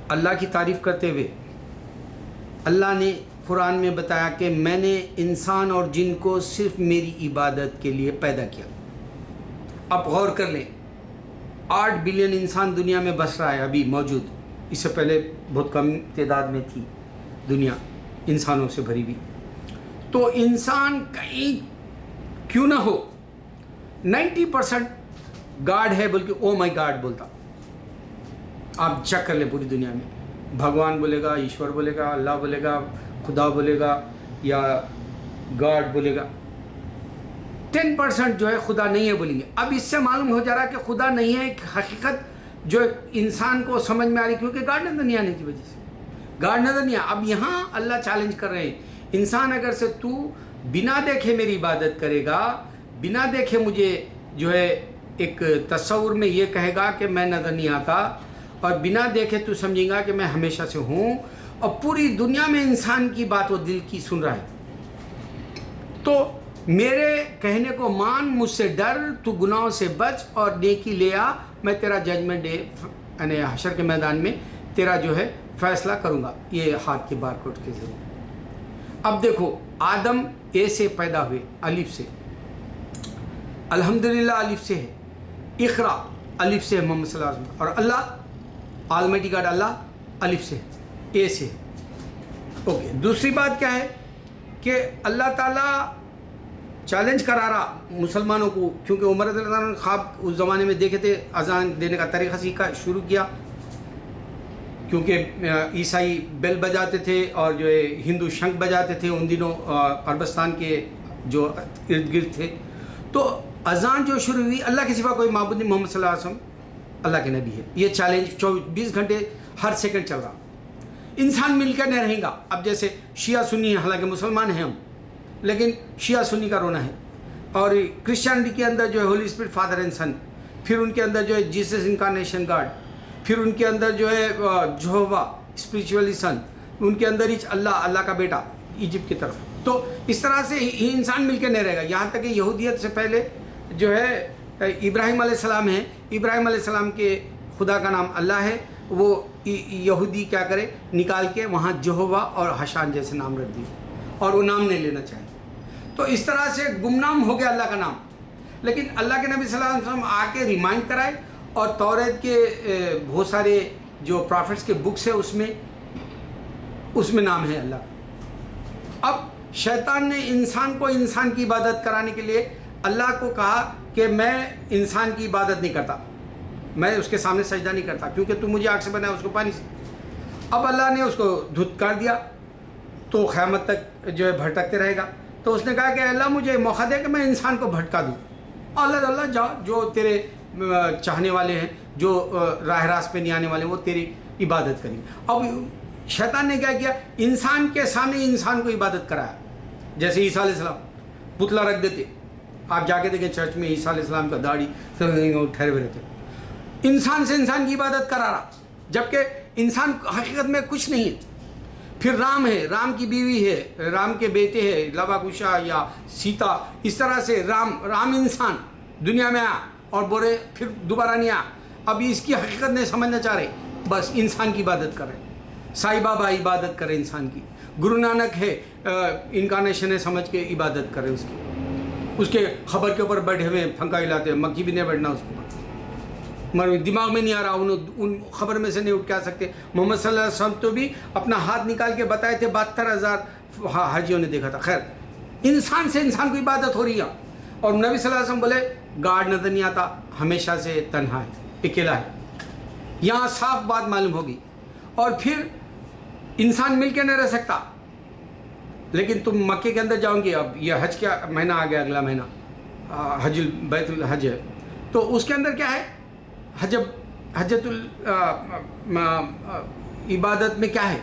اللہ کی تعریف کرتے ہوئے اللہ نے قرآن میں بتایا کہ میں نے انسان اور جن کو صرف میری عبادت کے لیے پیدا کیا۔ اب غور کر لیں، 8 بلین انسان دنیا میں بس رہا ہے ابھی موجود، اس سے پہلے بہت کم تعداد میں تھی دنیا انسانوں سے بھری ہوئی۔ تو انسان کہیں کیوں نہ ہو 90% گاڈ ہے، بلکہ او مائی گاڈ بولتا۔ آپ چیک کر لیں پوری دنیا میں، بھگوان بولے گا، ایشور بولے گا، اللہ بولے گا، خدا بولے گا یا گاڈ بولے گا۔ 10% جو ہے خدا نہیں ہے بولیں گے۔ اب اس سے معلوم ہو جا رہا ہے کہ خدا نہیں ہے ایک حقیقت جو انسان کو سمجھ میں آ رہی، کیونکہ گاڈ نظر نہیں آنے کی وجہ سے، گاڈ نظر نہیں آ۔ اب یہاں اللہ چیلنج کر رہے ہیں، انسان اگر سے تو بنا دیکھے میری عبادت کرے گا، بنا دیکھے مجھے جو ہے ایک تصور میں یہ کہے گا کہ میں نظر نہیں آتا، اور بنا دیکھے تو سمجھے گا کہ میں ہمیشہ سے ہوں، اور پوری دنیا میں انسان کی بات وہ دل کی سن رہا ہے، تو میرے کہنے کو مان، مجھ سے ڈر، تو گناہوں سے بچ اور نیکی لے آ، میں تیرا ججمنٹ ڈے یعنی حشر کے میدان میں تیرا جو ہے فیصلہ کروں گا، یہ ہاتھ کے بار کوڈ کے ذریعے۔ اب دیکھو، آدم اے سے پیدا ہوئے، الف سے، الحمدللہ الف سے ہے، اقرا الف سے ہے محمد صلی اللہ علیہ وسلم، اور اللہ آلمائٹی گاڈ اللہ الف سے، اے سے۔ اوکے، دوسری بات کیا ہے کہ اللہ تعالیٰ چیلنج کرا رہا مسلمانوں کو، کیونکہ عمر رضی اللہ عنہ نے خواب اس زمانے میں دیکھے تھے، اذان دینے کا طریقہ سیکھا شروع کیا، کیونکہ عیسائی بیل بجاتے تھے اور جو ہے ہندو شنکھ بجاتے تھے ان دنوں عربستان کے جو ارد گرد تھے، تو اذان جو شروع ہوئی، اللہ کے سوا کوئی معبود نہیں، محمد صلی اللہ علیہ وسلم اللہ کے نبی ہے، یہ چیلنج 20 گھنٹے ہر سیکنڈ چل رہا، انسان مل کر نہیں رہیں گا۔ اب جیسے شیعہ سنی ہیں، حالانکہ مسلمان ہیں ہم، لیکن شیعہ سنی کا رونا ہے، اور کرسچینٹی کے اندر جو ہے ہولی اسپرٹ فادر اینڈ سن، پھر ان کے اندر جو ہے جیسس انکارنیشن گاڈ، پھر ان کے اندر جو ہے جہووا اسپریچولی سن، ان کے اندر ہی اللہ کا بیٹا ایجپٹ کی طرف۔ تو اس طرح سے ہی انسان مل کے نہیں رہے گا، یہاں تک کہ یہودیت سے پہلے جو ہے ابراہیم علیہ السلام ہیں، ابراہیم علیہ السلام کے خدا کا نام اللہ ہے، وہ یہودی کیا کرے، نکال کے وہاں جہووا اور حشان جیسے نام رکھ دیے، اور وہ نام نہیں لینا چاہے، تو اس طرح سے گمنام ہو گیا اللہ کا نام۔ لیکن اللہ کے نبی صلی اللہ علیہ وسلم آ کے ریمائنڈ کرائے، اور توریت کے بہت سارے جو پرافٹس کے بکس ہیں اس میں نام ہے اللہ۔ اب شیطان نے انسان کو انسان کی عبادت کرانے کے لیے اللہ کو کہا کہ میں انسان کی عبادت نہیں کرتا، میں اس کے سامنے سجدہ نہیں کرتا، کیونکہ تو مجھے آگ سے بنایا، اس کو پانی سے۔ اب اللہ نے اس کو دھتکار دیا، تو قیامت تک جو ہے بھٹکتے رہے گا۔ تو اس نے کہا کہ اللہ مجھے موقع دے کہ میں انسان کو بھٹکا دوں۔ اللہ جا، جو تیرے چاہنے والے ہیں، جو راہ راست پہ نہیں آنے والے ہیں، وہ تیری عبادت کریں۔ اب شیطان نے کیا کیا، انسان کے سامنے انسان کو عبادت کرایا، جیسے عیسیٰ علیہ السلام پتلا رکھ دیتے، آپ جا کے دیکھیں چرچ میں عیسیٰ علیہ السلام کا داڑھی ٹھہرے ہوئے رہتے، انسان سے انسان کی عبادت کرا رہا، جبکہ انسان حقیقت میں کچھ نہیں ہے۔ پھر رام ہے، رام کی بیوی ہے، رام کے بیٹے ہے لوا کشا یا سیتا، اس طرح سے رام انسان دنیا میں آیا اور بولے پھر دوبارہ نہیں آیا۔ اب اس کی حقیقت نہیں سمجھنا چاہ رہے، بس انسان کی عبادت کر رہے۔ سائی بابا عبادت کرے انسان کی، گرو نانک ہے انکارنیشن ہے سمجھ کے عبادت کرے اس کی، اس کے خبر کے اوپر بیٹھے ہوئے پھنکا ہلاتے ہیں، مکھی بھی نہیں بیٹھنا اس کے اوپر، دماغ میں نہیں آ رہا، ان خبر میں سے نہیں اٹھ کے آ سکتے۔ محمد صلی اللہ علیہ وسلم تو بھی اپنا ہاتھ نکال کے بتائے تھے، 72,000 حاجیوں نے دیکھا تھا۔ خیر، انسان سے انسان کو عبادت ہو رہی ہے، اور نبی صلی اللہ علیہ وسلم بولے گاڈ نظر نہیں آتا، ہمیشہ سے تنہا ہے، اکیلا ہے۔ یہاں صاف بات معلوم ہوگی، اور پھر انسان مل کے نہیں رہ سکتا۔ لیکن تم مکے کے اندر جاؤ گے، اب یہ حج کا مہینہ آ گیا، اگلا مہینہ حج بیت الحج ہے، تو اس کے اندر کیا ہے، حجت عبادت میں کیا ہے،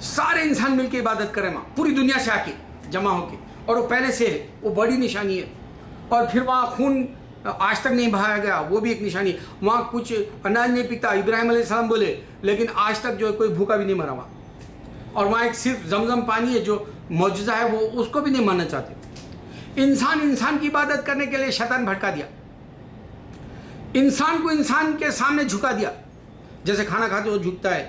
سارے انسان مل کے عبادت کریں وہاں، پوری دنیا سے آ کے جمع ہو کے، اور وہ پہلے سے ہے، وہ بڑی نشانی ہے۔ اور پھر وہاں خون آج تک نہیں بہایا گیا، وہ بھی ایک نشانی ہے۔ وہاں کچھ اناج نہیں پیتا، ابراہیم علیہ السلام بولے، لیکن آج تک جو ہے کوئی بھوکا بھی نہیں مرا وہاں۔ اور وہاں ایک صرف زمزم پانی ہے جو معجزہ ہے، وہ اس کو بھی نہیں ماننا چاہتے۔ انسان کی عبادت کرنے کے لیے شیطان بھٹکا دیا، انسان کو انسان کے سامنے جھکا دیا، جیسے کھانا کھاتے وہ جھکتا ہے،